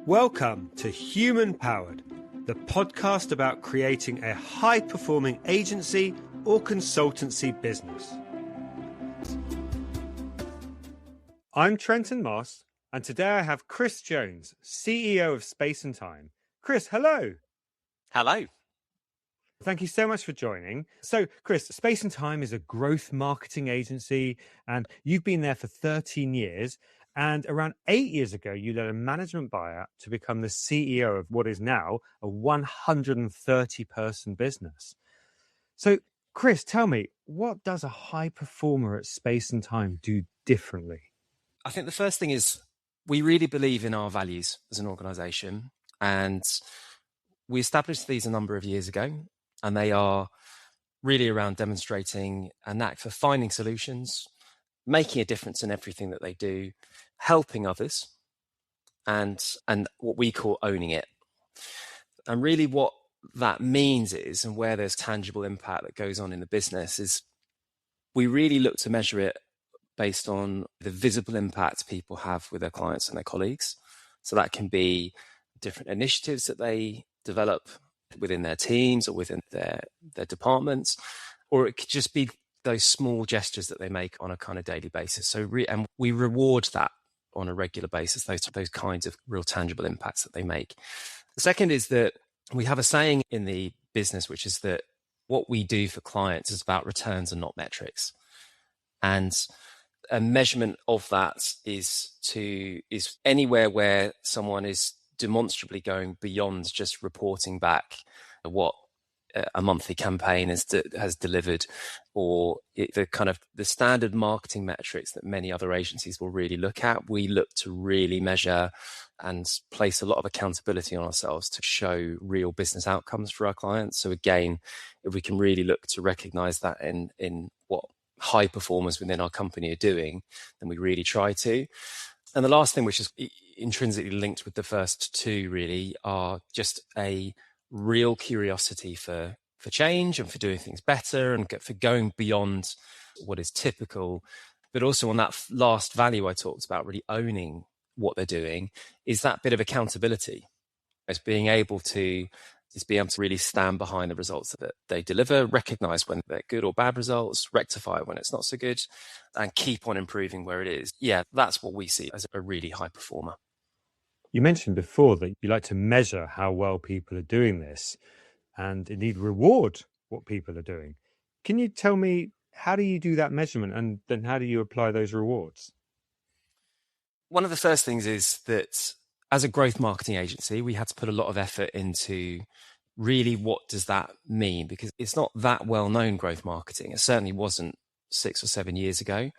Welcome to Human Powered, the podcast about creating a high-performing agency or consultancy business. I'm Trenton Moss, and today I have Chris Jones, CEO of Space and Time. Chris, hello. Hello. Thank you so much for joining. So, Chris, Space and Time is a growth marketing agency, and you've been there for 13 years. And around 8 years ago, you led a management buyout to become the CEO of what is now a 130-person business. So, Chris, tell me, what does a high performer at Space and Time do differently? I think the first thing is we really believe in our values as an organisation, and we established these a number of years ago, and they are really around demonstrating a knack for finding solutions, making a difference in everything that they do, helping others, and what we call owning it. And really what that means is, and where there's tangible impact that goes on in the business, is we really look to measure it based on the visible impact people have with their clients and their colleagues. So that can be different initiatives that they develop within their teams or within their departments, or it could just be those small gestures that they make on a kind of daily basis. So and we reward that on a regular basis, those kinds of real tangible impacts that they make. The second is that we have a saying in the business, which is that what we do for clients is about returns and not metrics. And a measurement of that is anywhere where someone is demonstrably going beyond just reporting back what a monthly campaign has delivered, or the standard marketing metrics that many other agencies will really look at. We look to really measure and place a lot of accountability on ourselves to show real business outcomes for our clients. So again, if we can really look to recognize that in what high performers within our company are doing, then we really try to. And the last thing, which is intrinsically linked with the first two, really, are just a real curiosity for change and for doing things better and for going beyond what is typical. But also on that last value I talked about, really owning what they're doing, is that bit of accountability. It's being able to really stand behind the results that they deliver, recognize when they're good or bad results, rectify when it's not so good, and keep on improving where it is. Yeah, that's what we see as a really high performer. You mentioned before that you like to measure how well people are doing this and indeed reward what people are doing. Can you tell me, how do you do that measurement, and then how do you apply those rewards? One of the first things is that as a growth marketing agency, we had to put a lot of effort into really what does that mean? Because it's not that well-known, growth marketing. It certainly wasn't 6 or 7 years ago.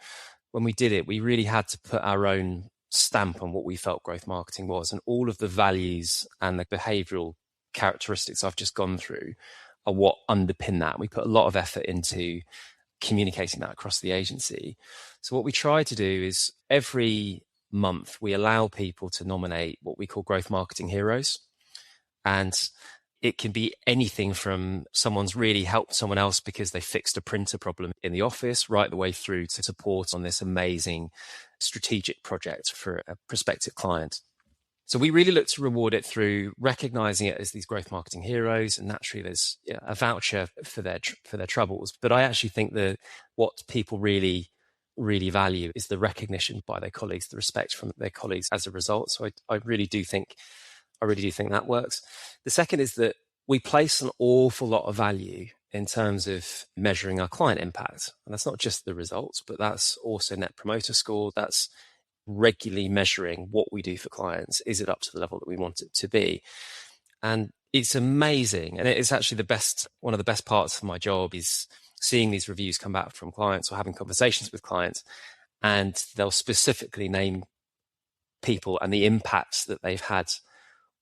When we did it, we really had to put our own stamp on what we felt growth marketing was, and all of the values and the behavioral characteristics I've just gone through are what underpin that. We put a lot of effort into communicating that across the agency. So what we try to do is every month we allow people to nominate what we call growth marketing heroes, and it can be anything from someone's really helped someone else because they fixed a printer problem in the office, right the way through to support on this amazing strategic project for a prospective client. So we really look to reward it through recognizing it as these growth marketing heroes, and naturally there's a voucher for their troubles. But I actually think that what people really value is the recognition by their colleagues, the respect from their colleagues as a result. So I really do think that works. The second is that we place an awful lot of value in terms of measuring our client impact. And that's not just the results, but that's also net promoter score. That's regularly measuring what we do for clients. Is it up to the level that we want it to be? And it's amazing. And it's actually one of the best parts of my job is seeing these reviews come back from clients or having conversations with clients, and they'll specifically name people and the impacts that they've had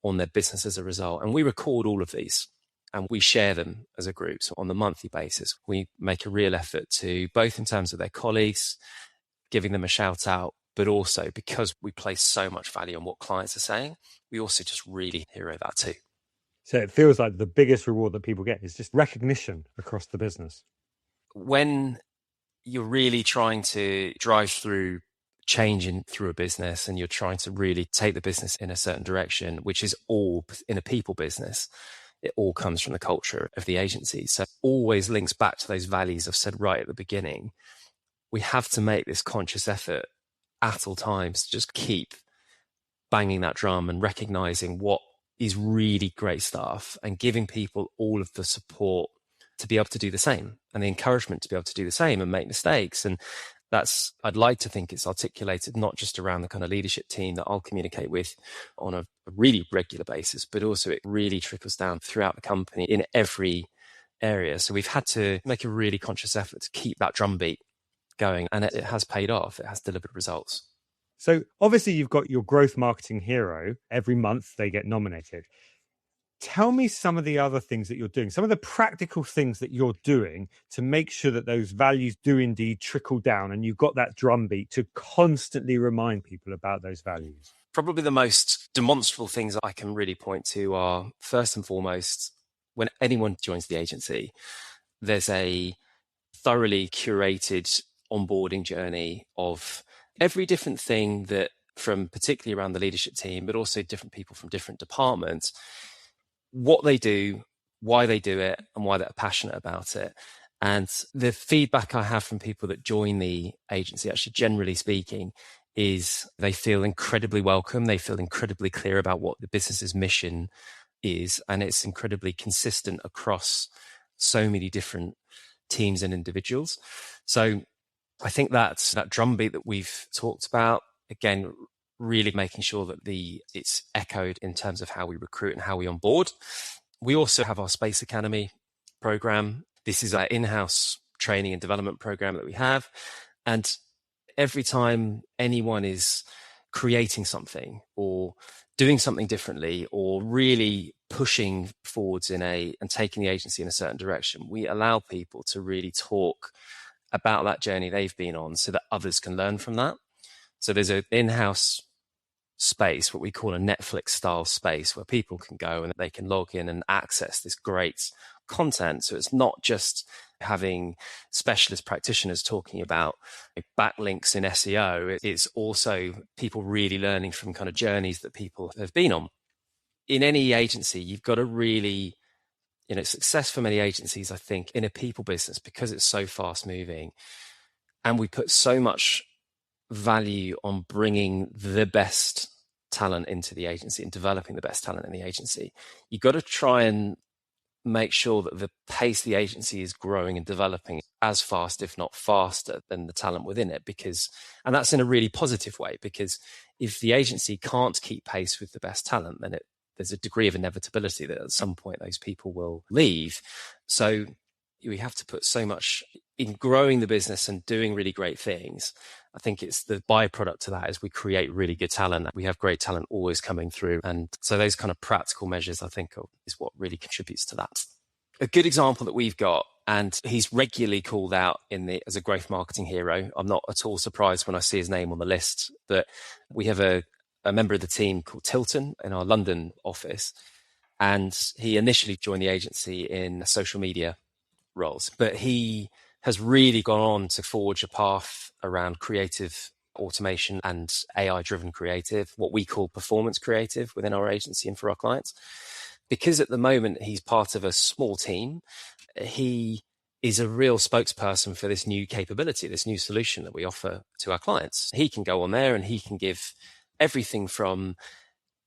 on their business as a result. And we record all of these and we share them as a group. So on the monthly basis, we make a real effort to, both in terms of their colleagues, giving them a shout out, but also because we place so much value on what clients are saying, we also just really hero that too. So it feels like the biggest reward that people get is just recognition across the business. When you're really trying to drive through changing through a business and you're trying to really take the business in a certain direction, which is all in a people business, it all comes from the culture of the agency. So it always links back to those values I've said right at the beginning. We have to make this conscious effort at all times to just keep banging that drum and recognizing what is really great stuff and giving people all of the support to be able to do the same and the encouragement to be able to do the same and make mistakes. And that's, I'd like to think it's articulated not just around the kind of leadership team that I'll communicate with on a really regular basis, but also it really trickles down throughout the company in every area. So we've had to make a really conscious effort to keep that drumbeat going, and it has paid off. It has delivered results. So obviously you've got your growth marketing hero. Every month they get nominated. Tell me some of the other things that you're doing, some of the practical things that you're doing to make sure that those values do indeed trickle down and you've got that drumbeat to constantly remind people about those values. Probably the most demonstrable things I can really point to are, first and foremost, when anyone joins the agency, there's a thoroughly curated onboarding journey of every different thing that, from particularly around the leadership team, but also different people from different departments, what they do, why they do it, and why they're passionate about it. And the feedback I have from people that join the agency, actually, generally speaking, is they feel incredibly welcome. They feel incredibly clear about what the business's mission is, and it's incredibly consistent across so many different teams and individuals. So I think that drumbeat that we've talked about, again, really making sure that it's echoed in terms of how we recruit and how we onboard. We also have our Space Academy program. This is our in-house training and development program that we have. And every time anyone is creating something or doing something differently or really pushing forwards and taking the agency in a certain direction, we allow people to really talk about that journey they've been on so that others can learn from that. So there's an in-house space, what we call a Netflix style space, where people can go and they can log in and access this great content. So it's not just having specialist practitioners talking about backlinks in SEO. It's also people really learning from kind of journeys that people have been on. In any agency, you've got to really, success for many agencies, I think, in a people business, because it's so fast moving and we put so much value on bringing the best talent into the agency and developing the best talent in the agency. You've got to try and make sure that the pace the agency is growing and developing as fast, if not faster, than the talent within it. And that's in a really positive way, because if the agency can't keep pace with the best talent, then there's a degree of inevitability that at some point those people will leave. So we have to put so much in growing the business and doing really great things. I think it's the byproduct to that is we create really good talent. We have great talent always coming through. And so those kind of practical measures, I think, is what really contributes to that. A good example that we've got, and he's regularly called out as a growth marketing hero. I'm not at all surprised when I see his name on the list, but we have a member of the team called Tilton in our London office. And he initially joined the agency in social media roles, but he has really gone on to forge a path around creative automation and AI-driven creative, what we call performance creative within our agency and for our clients. Because at the moment he's part of a small team, he is a real spokesperson for this new capability, this new solution that we offer to our clients. He can go on there and he can give everything from,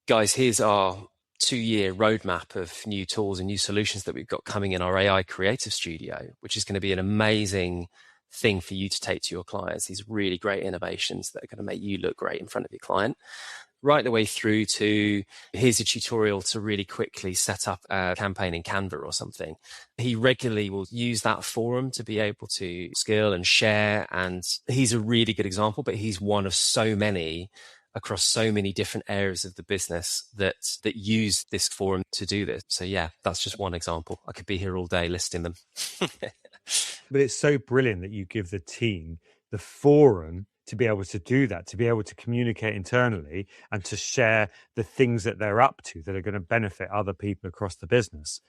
guys, here's our 2-year roadmap of new tools and new solutions that we've got coming in our AI creative studio, which is going to be an amazing thing for you to take to your clients. These really great innovations that are going to make you look great in front of your client, right the way through to here's a tutorial to really quickly set up a campaign in Canva or something. He regularly will use that forum to be able to skill and share. And he's a really good example, but he's one of so many across so many different areas of the business that use this forum to do this. So yeah, that's just one example. I could be here all day listing them. But it's so brilliant that you give the team the forum to be able to do that, to be able to communicate internally and to share the things that they're up to that are going to benefit other people across the business.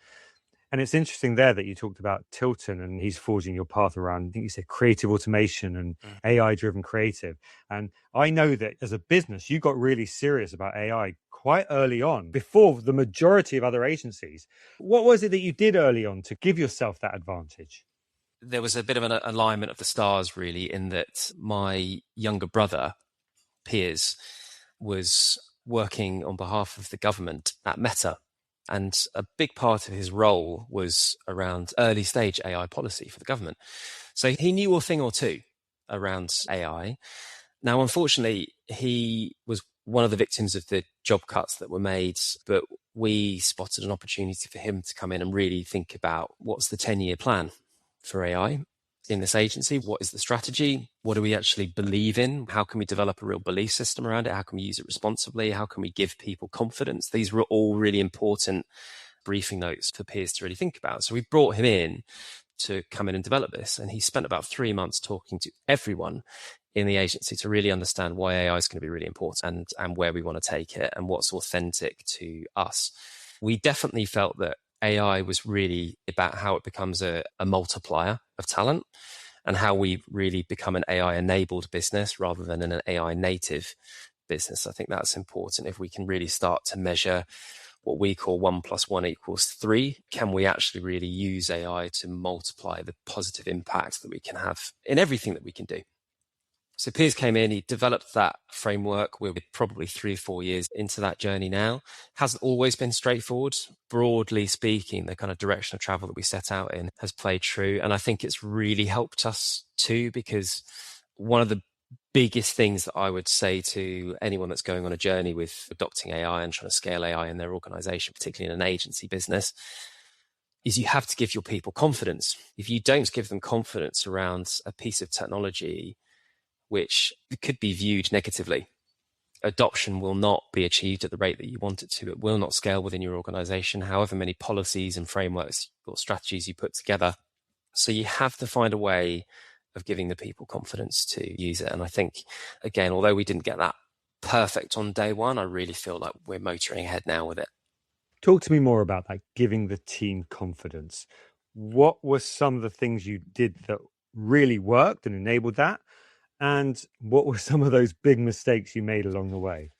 And it's interesting there that you talked about Tilton and he's forging your path around, I think you said creative automation and AI driven creative. And I know that as a business, you got really serious about AI quite early on, before the majority of other agencies. What was it that you did early on to give yourself that advantage? There was a bit of an alignment of the stars, really, in that my younger brother, Piers, was working on behalf of the government at Meta. And a big part of his role was around early stage AI policy for the government. So he knew a thing or two around AI. Now, unfortunately, he was one of the victims of the job cuts that were made, but we spotted an opportunity for him to come in and really think about what's the 10-year plan for AI in this agency. What is the strategy? What do we actually believe in? How can we develop a real belief system around it? How can we use it responsibly? How can we give people confidence? These were all really important briefing notes for peers to really think about. So we brought him in to come in and develop this. And he spent about 3 months talking to everyone in the agency to really understand why AI is going to be really important and where we want to take it and what's authentic to us. We definitely felt that AI was really about how it becomes a multiplier of talent and how we really become an AI enabled business rather than an AI native business. I think that's important. If we can really start to measure what we call 1 + 1 = 3, can we actually really use AI to multiply the positive impact that we can have in everything that we can do? So Piers came in, he developed that framework. We're probably 3 or 4 years into that journey now. Hasn't always been straightforward. Broadly speaking, the kind of direction of travel that we set out in has played true. And I think it's really helped us too, because one of the biggest things that I would say to anyone that's going on a journey with adopting AI and trying to scale AI in their organization, particularly in an agency business, is you have to give your people confidence. If you don't give them confidence around a piece of technology, which could be viewed negatively, adoption will not be achieved at the rate that you want it to. It will not scale within your organization, however many policies and frameworks or strategies you put together. So you have to find a way of giving the people confidence to use it. And I think, again, although we didn't get that perfect on day one, I really feel like we're motoring ahead now with it. Talk to me more about that, giving the team confidence. What were some of the things you did that really worked and enabled that? And what were some of those big mistakes you made along the way?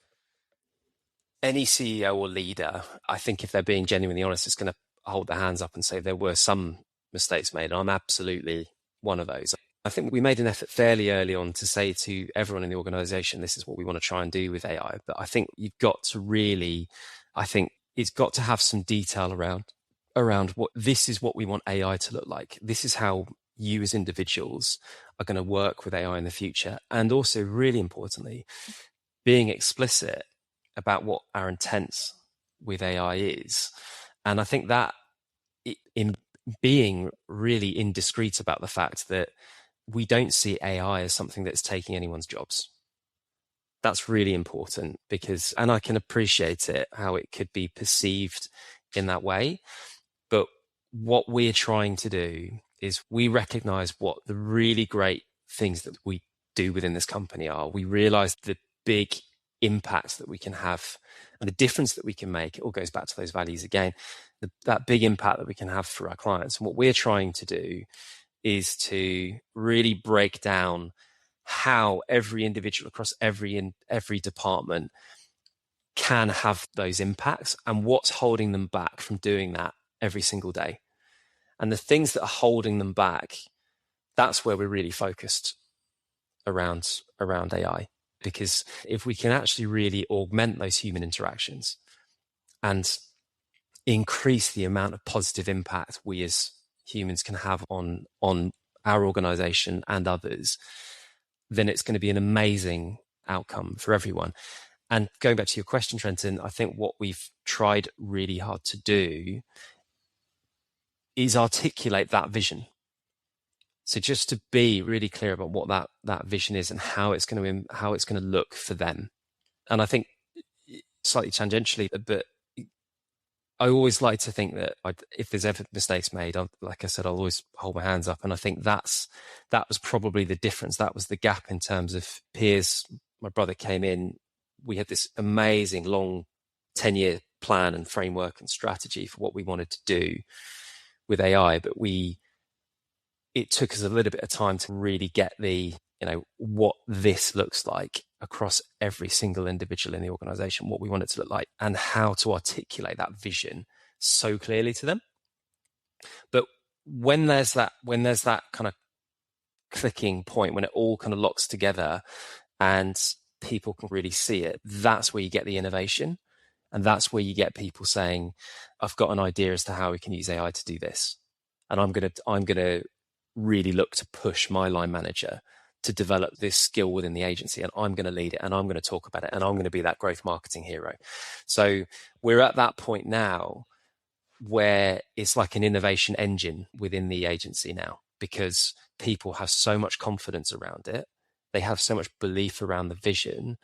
Any CEO or leader, I think if they're being genuinely honest, is going to hold their hands up and say there were some mistakes made. And I'm absolutely one of those. I think we made an effort fairly early on to say to everyone in the organization, this is what we want to try and do with AI. But I think you've got to really, I think it's got to have some detail around what this is what we want AI to look like. This is how you as individuals are going to work with AI in the future. And also, really importantly, being explicit about what our intent with AI is. And I think that in being really indiscreet about the fact that we don't see AI as something that's taking anyone's jobs. That's really important because, and I can appreciate it, how it could be perceived in that way. But what we're trying to do is we recognize what the really great things that we do within this company are. We realize the big impact that we can have and the difference that we can make. It all goes back to those values again, that big impact that we can have for our clients. And what we're trying to do is to really break down how every individual across every department can have those impacts and what's holding them back from doing that every single day. And the things that are holding them back, that's where we're really focused around AI. Because if we can actually really augment those human interactions and increase the amount of positive impact we as humans can have on our organization and others, then it's going to be an amazing outcome for everyone. And going back to your question, Trenton, I think what we've tried really hard to do is articulate that vision. So just to be really clear about what that vision is and how it's going to look for them. And I think slightly tangentially, but I always like to think that if there's ever mistakes made, like I said, I'll always hold my hands up. And I think that was probably the difference. That was the gap in terms of Piers. My brother came in. We had this amazing long 10-year plan and framework and strategy for what we wanted to do. with AI, but it took us a little bit of time to really get what this looks like across every single individual in the organization, what we want it to look like, and how to articulate that vision so clearly to them. But when there's that kind of clicking point, when it all kind of locks together and people can really see it, that's where you get the innovation. And that's where you get people saying, I've got an idea as to how we can use AI to do this. And I'm gonna really look to push my line manager to develop this skill within the agency, and I'm going to lead it, and I'm going to talk about it, and I'm going to be that growth marketing hero. So we're at that point now where it's like an innovation engine within the agency now, because people have so much confidence around it. They have so much belief around the vision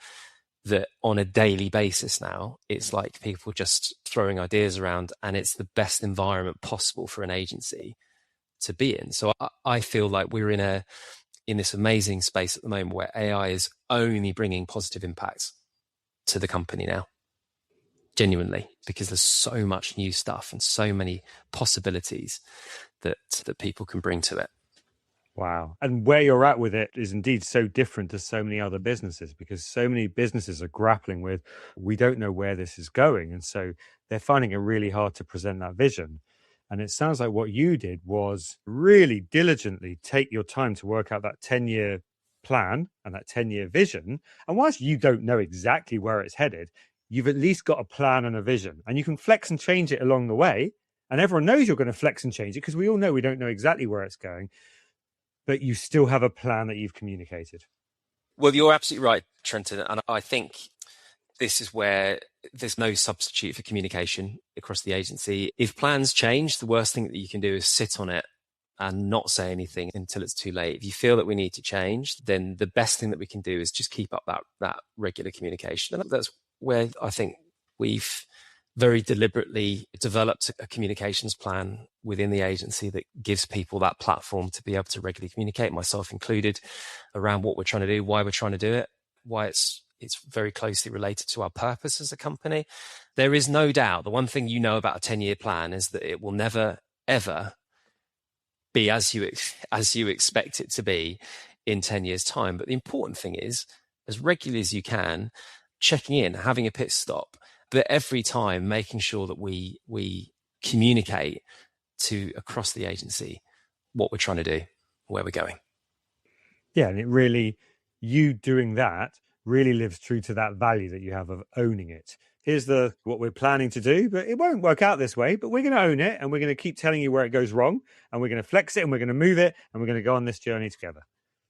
that on a daily basis now, it's like people just throwing ideas around, and it's the best environment possible for an agency to be in. So I feel like we're in this amazing space at the moment where AI is only bringing positive impacts to the company now, genuinely, because there's so much new stuff and so many possibilities that people can bring to it. Wow. And where you're at with it is indeed so different to so many other businesses, because so many businesses are grappling with, we don't know where this is going. And so they're finding it really hard to present that vision. And it sounds like what you did was really diligently take your time to work out that 10-year plan and that 10-year vision. And whilst you don't know exactly where it's headed, you've at least got a plan and a vision, and you can flex and change it along the way. And everyone knows you're going to flex and change it, because we all know we don't know exactly where it's going, but you still have a plan that you've communicated. Well, you're absolutely right, Trenton. And I think this is where there's no substitute for communication across the agency. If plans change, the worst thing that you can do is sit on it and not say anything until it's too late. If you feel that we need to change, then the best thing that we can do is just keep up that regular communication. And that's where I think we've very deliberately developed a communications plan within the agency that gives people that platform to be able to regularly communicate, myself included, around what we're trying to do, why we're trying to do it, why it's very closely related to our purpose as a company. There is no doubt, the one thing you know about a 10-year plan is that it will never, ever be as you expect it to be in 10 years' time. But the important thing is, as regularly as you can, checking in, having a pit stop, but every time making sure that we communicate to across the agency what we're trying to do, where we're going. Yeah, and it really, you doing that really lives true to that value that you have of owning it. Here's what we're planning to do, but it won't work out this way, but we're going to own it, and we're going to keep telling you where it goes wrong, and we're going to flex it, and we're going to move it, and we're going to go on this journey together.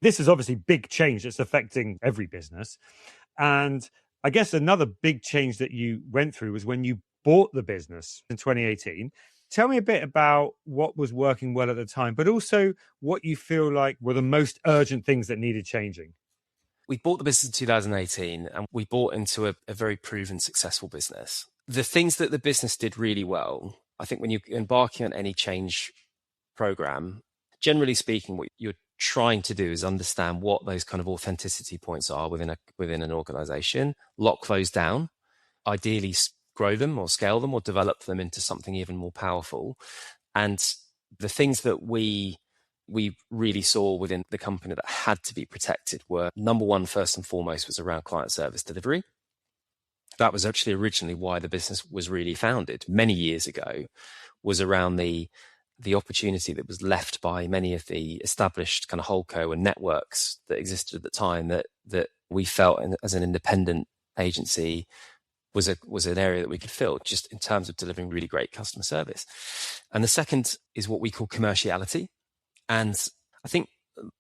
This is obviously big change that's affecting every business. And I guess another big change that you went through was when you bought the business in 2018. Tell me a bit about what was working well at the time, but also what you feel like were the most urgent things that needed changing. We bought the business in 2018, and we bought into a very proven, successful business. The things that the business did really well, I think when you're embarking on any change program, generally speaking, what you're trying to do is understand what those kind of authenticity points are within an organization, lock those down, ideally grow them or scale them or develop them into something even more powerful. And the things that we really saw within the company that had to be protected were, number one, first and foremost, was around client service delivery. That was actually originally why the business was really founded many years ago, was around the opportunity that was left by many of the established kind of holdco and networks that existed at the time that we felt as an independent agency was an area that we could fill, just in terms of delivering really great customer service. And the second is what we call commerciality. And I think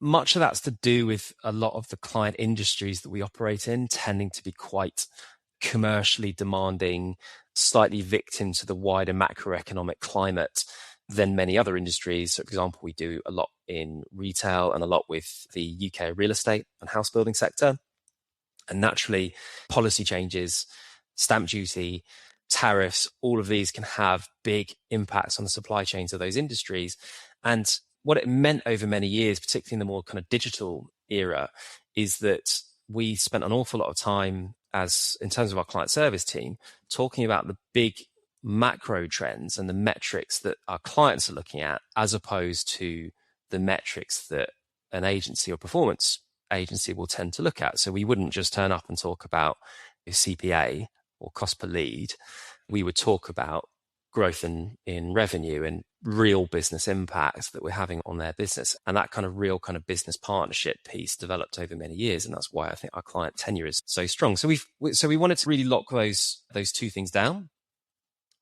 much of that's to do with a lot of the client industries that we operate in tending to be quite commercially demanding, slightly victim to the wider macroeconomic climate than many other industries. So, for example, we do a lot in retail and a lot with the UK real estate and house building sector. And naturally, policy changes, stamp duty, tariffs, all of these can have big impacts on the supply chains of those industries. And what it meant over many years, particularly in the more kind of digital era, is that we spent an awful lot of time in terms of our client service team, talking about the big macro trends and the metrics that our clients are looking at, as opposed to the metrics that an agency or performance agency will tend to look at. So we wouldn't just turn up and talk about CPA or cost per lead. We would talk about growth in revenue and real business impacts that we're having on their business. And that kind of real kind of business partnership piece developed over many years. And that's why I think our client tenure is so strong. So we wanted to really lock those two things down.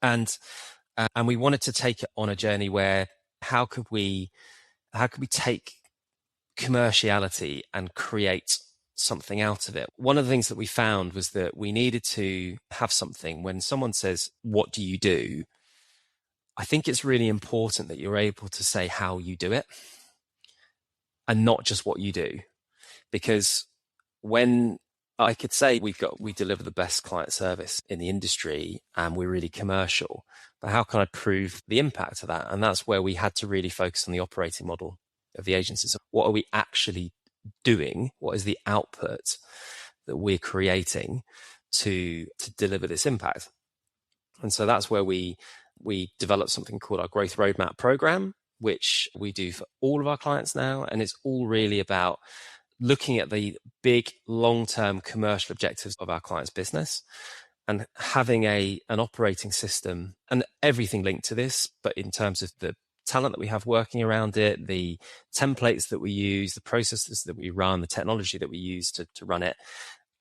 And we wanted to take it on a journey where how could we take commerciality and create something out of it. One of the things that we found was that we needed to have something when someone says, "What do you do?" I think it's really important that you're able to say how you do it and not just what you do. Because when I could say we deliver the best client service in the industry and we're really commercial, but how can I prove the impact of that? And that's where we had to really focus on the operating model of the agencies. What are we actually doing? What is the output that we're creating to deliver this impact? And so that's where we developed something called our Growth Roadmap program, which we do for all of our clients now. And it's all really about looking at the big long-term commercial objectives of our client's business and having an operating system and everything linked to this, but in terms of the talent that we have working around it, the templates that we use, the processes that we run, the technology that we use to run it.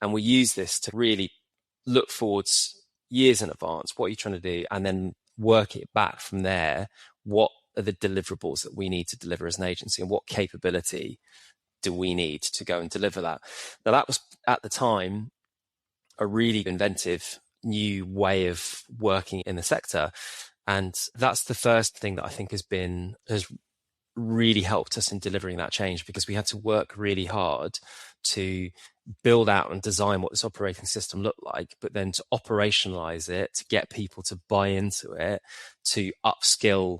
And we use this to really look forwards years in advance. What are you trying to do? And then work it back from there. What are the deliverables that we need to deliver as an agency, and what capability do we need to go and deliver that? Now, that was at the time a really inventive new way of working in the sector. And that's the first thing that I think has really helped us in delivering that change, because we had to work really hard to build out and design what this operating system looked like, but then to operationalize it, to get people to buy into it, to upskill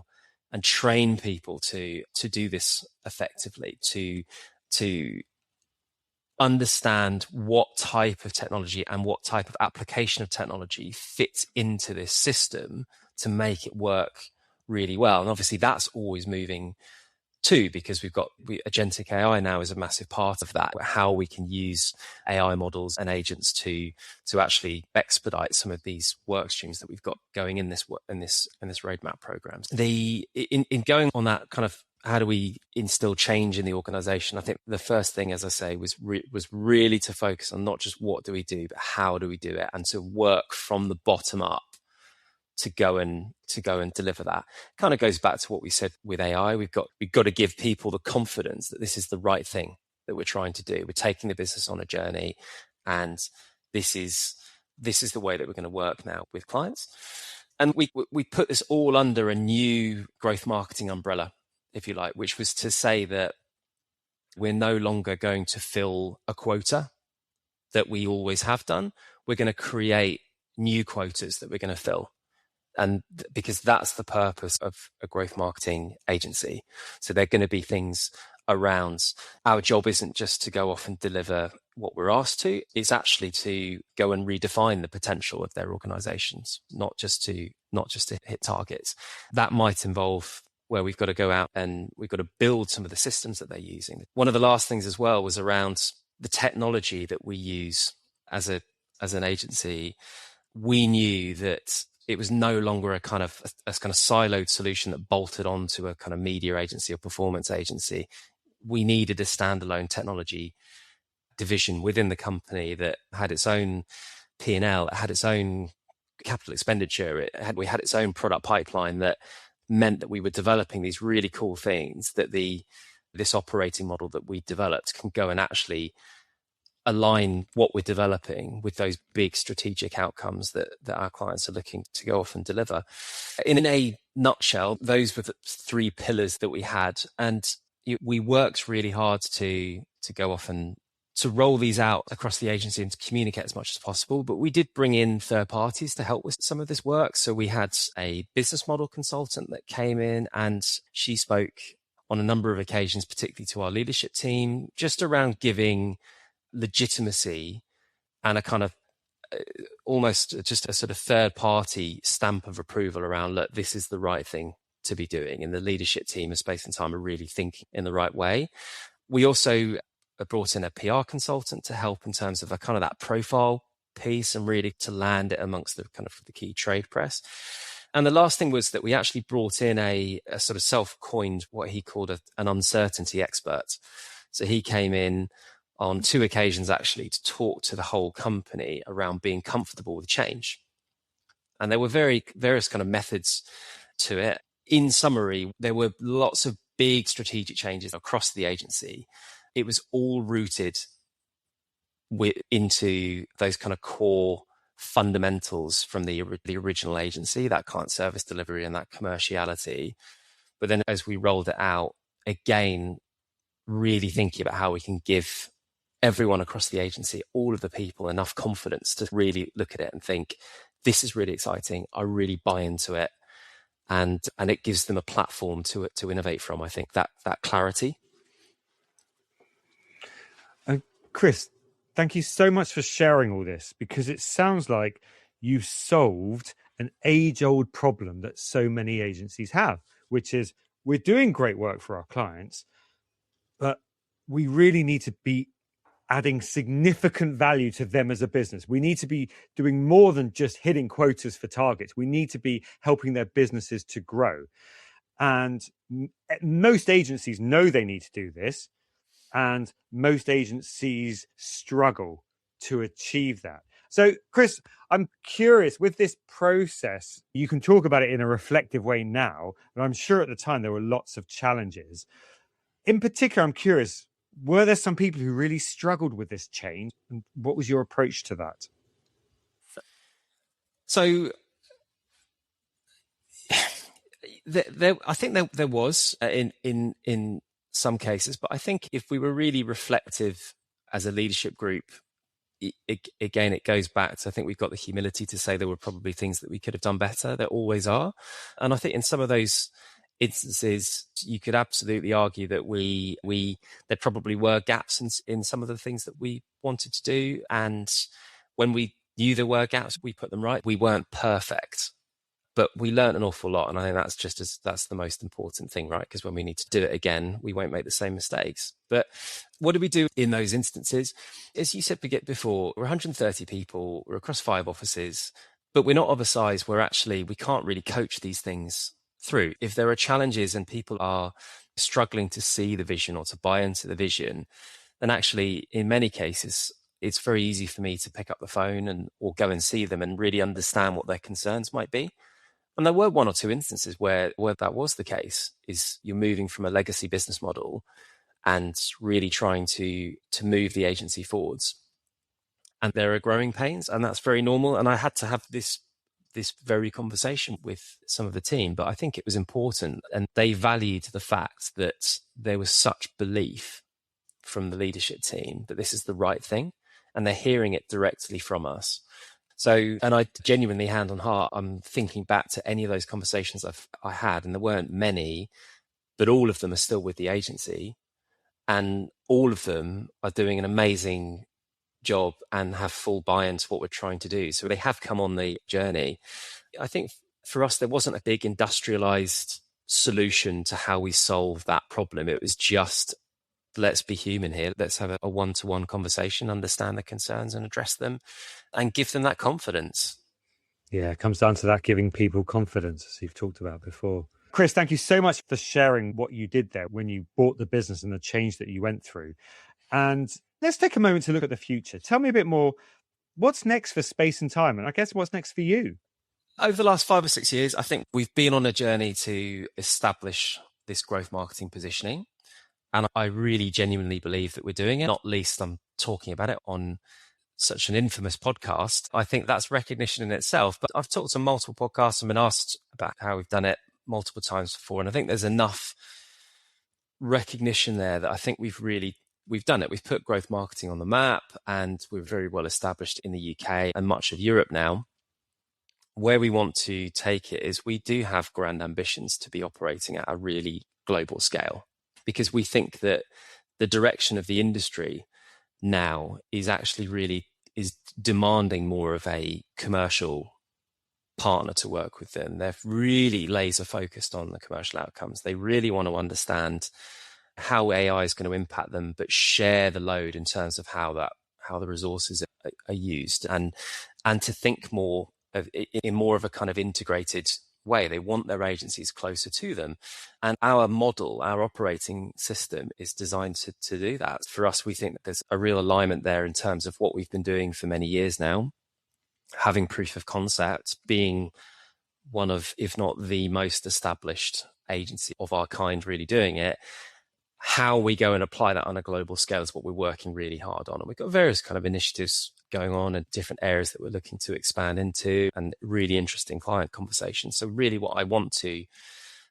and train people to do this effectively, to understand what type of technology and what type of application of technology fits into this system to make it work really well. And obviously that's always moving too, because agentic AI now is a massive part of that, how we can use AI models and agents to actually expedite some of these work streams that we've got going in this roadmap program. In going on that kind of, how do we instill change in the organization? I think the first thing, as I say, was really to focus on not just what do we do, but how do we do it, and to work from the bottom up to go and deliver that. Kind of goes back to what we said with AI. We've got to give people the confidence that this is the right thing that we're trying to do. We're taking the business on a journey, and this is the way that we're going to work now with clients. And we put this all under a new growth marketing umbrella, if you like, which was to say that we're no longer going to fill a quota that we always have done. We're going to create new quotas that we're going to fill. And because that's the purpose of a growth marketing agency. So they're going to be things around, our job isn't just to go off and deliver what we're asked to, it's actually to go and redefine the potential of their organizations, not just to hit targets. That might involve where we've got to go out and we've got to build some of the systems that they're using. One of the last things as well was around the technology that we use as an agency. We knew that it was no longer a kind of siloed solution that bolted onto a kind of media agency or performance agency. We needed a standalone technology division within the company that had its own P&L, it had its own capital expenditure, we had its own product pipeline that meant that we were developing these really cool things that this operating model that we developed can go and actually align what we're developing with those big strategic outcomes that our clients are looking to go off and deliver. In a nutshell, those were the three pillars that we had. And we worked really hard to go off and to roll these out across the agency and to communicate as much as possible. But we did bring in third parties to help with some of this work. So we had a business model consultant that came in, and she spoke on a number of occasions, particularly to our leadership team, just around giving legitimacy and a kind of almost just a sort of third party stamp of approval around, look, this is the right thing to be doing. And the leadership team of Space and Time are really thinking in the right way. We also brought in a PR consultant to help in terms of a kind of that profile piece and really to land it amongst the kind of the key trade press. And the last thing was that we actually brought in a sort of self-coined, what he called an uncertainty expert. So he came in on 2 occasions actually to talk to the whole company around being comfortable with change. And there were various kind of methods to it. In summary, there were lots of big strategic changes across the agency. It was all rooted into those kind of core fundamentals from the original agency, that client service delivery and that commerciality. But then as we rolled it out, again, really thinking about how we can give everyone across the agency, all of the people, enough confidence to really look at it and think, this is really exciting. I really buy into it. And it gives them a platform to innovate from, I think, that clarity. Chris, thank you so much for sharing all this, because it sounds like you've solved an age-old problem that so many agencies have, which is we're doing great work for our clients, but we really need to be adding significant value to them as a business. We need to be doing more than just hitting quotas for targets. We need to be helping their businesses to grow. And most agencies know they need to do this, and most agencies struggle to achieve that. So, Chris, I'm curious, with this process, you can talk about it in a reflective way now, but I'm sure at the time there were lots of challenges. In particular, I'm curious, were there some people who really struggled with this change? And what was your approach to that? So I think there was in some cases, but I think if we were really reflective as a leadership group, again, it goes back to, I think we've got the humility to say there were probably things that we could have done better. There always are. And I think in some of those instances, you could absolutely argue that there probably were gaps in some of the things that we wanted to do. And when we knew there were gaps, we put them right. We weren't perfect, but we learned an awful lot. And I think that's the most important thing, right? Because when we need to do it again, we won't make the same mistakes. But what do we do in those instances? As you said before, we're 130 people, we're across 5 offices, but we're not of a size where actually we can't really coach these things through. If there are challenges and people are struggling to see the vision or to buy into the vision, then actually in many cases, it's very easy for me to pick up the phone or go and see them and really understand what their concerns might be. And there were 1 or 2 instances where that was the case, is you're moving from a legacy business model and really trying to move the agency forwards. And there are growing pains, and that's very normal. And I had to have this very conversation with some of the team, but I think it was important, and they valued the fact that there was such belief from the leadership team that this is the right thing, and they're hearing it directly from us. So, and I genuinely, hand on heart, I'm thinking back to any of those conversations I had, and there weren't many, but all of them are still with the agency, and all of them are doing an amazing job and have full buy-in to what we're trying to do. So they have come on the journey. I think for us, there wasn't a big industrialized solution to how we solve that problem. It was just, let's be human here. Let's have a one-to-one conversation, understand the concerns and address them, and give them that confidence. Yeah, it comes down to that, giving people confidence, as you've talked about before. Chris, thank you so much for sharing what you did there when you bought the business and the change that you went through. And let's take a moment to look at the future. Tell me a bit more. What's next for Space and Time? And I guess what's next for you? Over the last 5 or 6 years, I think we've been on a journey to establish this growth marketing positioning. And I really genuinely believe that we're doing it. Not least, I'm talking about it on such an infamous podcast. I think that's recognition in itself. But I've talked to multiple podcasts and been asked about how we've done it multiple times before. And I think there's enough recognition there that I think we've done it. We've put growth marketing on the map, and we're very well established in the UK and much of Europe now. Where we want to take it is we do have grand ambitions to be operating at a really global scale, because we think that the direction of the industry now is actually really is demanding more of a commercial partner to work with them. They're really laser focused on the commercial outcomes. They really want to understand how AI is going to impact them, but share the load in terms of how the resources are used, and to think more in more of a kind of integrated way. They want their agencies closer to them. And our model, our operating system is designed to do that. For us, we think that there's a real alignment there in terms of what we've been doing for many years now, having proof of concept, being one of, if not the most established agency of our kind really doing it. How we go and apply that on a global scale is what we're working really hard on. And we've got various kind of initiatives going on in different areas that we're looking to expand into, and really interesting client conversations. So really what I want to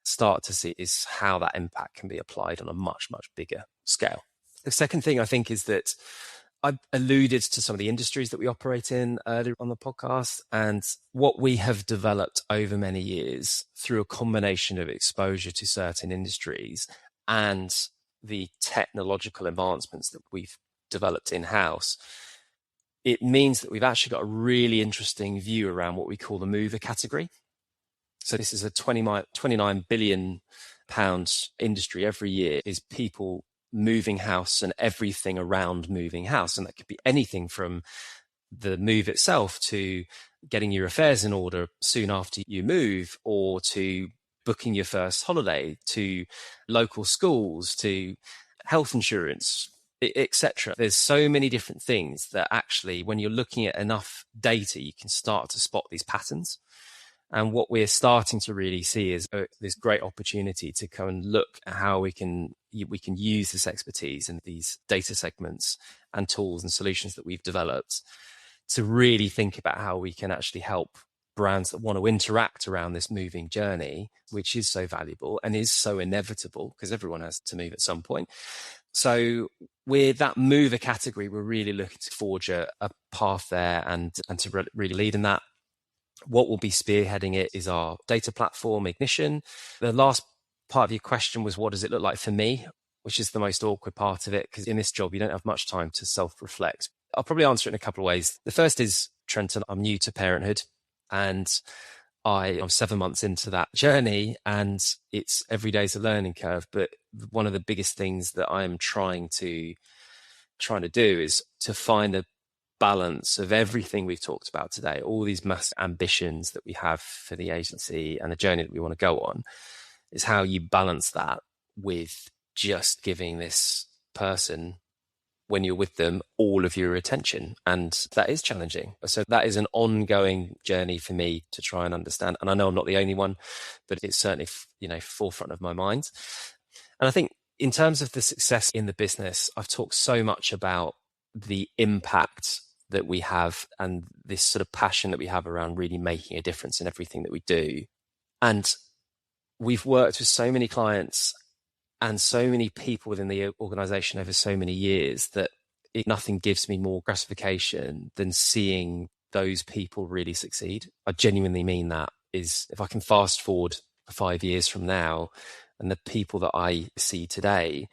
start to see is how that impact can be applied on a much, much bigger scale. The second thing I think is that I alluded to some of the industries that we operate in earlier on the podcast, and what we have developed over many years through a combination of exposure to certain industries and the technological advancements that we've developed in-house. It means that we've actually got a really interesting view around what we call the mover category. So this is a 29 billion pounds industry every year, is people moving house and everything around moving house. And that could be anything from the move itself to getting your affairs in order soon after you move, or to booking your first holiday, to local schools, to health insurance, etc. There's so many different things that actually, when you're looking at enough data, you can start to spot these patterns. And what we're starting to really see is this great opportunity to go and look at how we can use this expertise and these data segments and tools and solutions that we've developed to really think about how we can actually help brands that want to interact around this moving journey, which is so valuable and is so inevitable because everyone has to move at some point. So with that mover category, we're really looking to forge a path there and to really lead in that. What will be spearheading it is our data platform, Ignition. The last part of your question was, what does it look like for me? Which is the most awkward part of it, because in this job, you don't have much time to self-reflect. I'll probably answer it in a couple of ways. The first is, Trenton, I'm new to parenthood, and I'm 7 months into that journey, and it's every day's a learning curve. But one of the biggest things that I am trying to do is to find a balance of everything we've talked about today, all these massive ambitions that we have for the agency and the journey that we want to go on, is how you balance that with just giving this person, when you're with them, all of your attention. And that is challenging. So that is an ongoing journey for me to try and understand. And I know I'm not the only one, but it's certainly, forefront of my mind. And I think in terms of the success in the business, I've talked so much about the impact that we have and this sort of passion that we have around really making a difference in everything that we do. And we've worked with so many clients and so many people within the organization over so many years that nothing gives me more gratification than seeing those people really succeed. I genuinely mean that. Is if I can fast forward 5 years from now and the people that I see today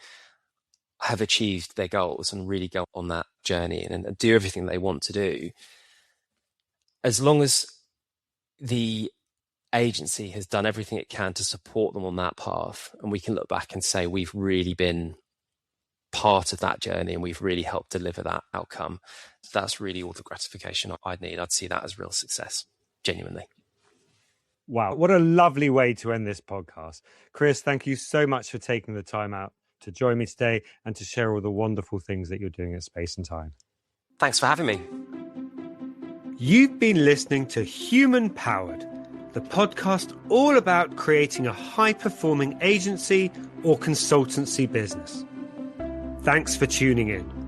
have achieved their goals and really go on that journey and do everything they want to do, as long as the agency has done everything it can to support them on that path, and we can look back and say we've really been part of that journey and we've really helped deliver that outcome, that's really all the gratification I'd need. I'd see that as real success, genuinely. Wow, what a lovely way to end this podcast. Chris, thank you so much for taking the time out to join me today and to share all the wonderful things that you're doing at Space and Time. Thanks for having me. You've been listening to Human Powered, the podcast all about creating a high-performing agency or consultancy business. Thanks for tuning in.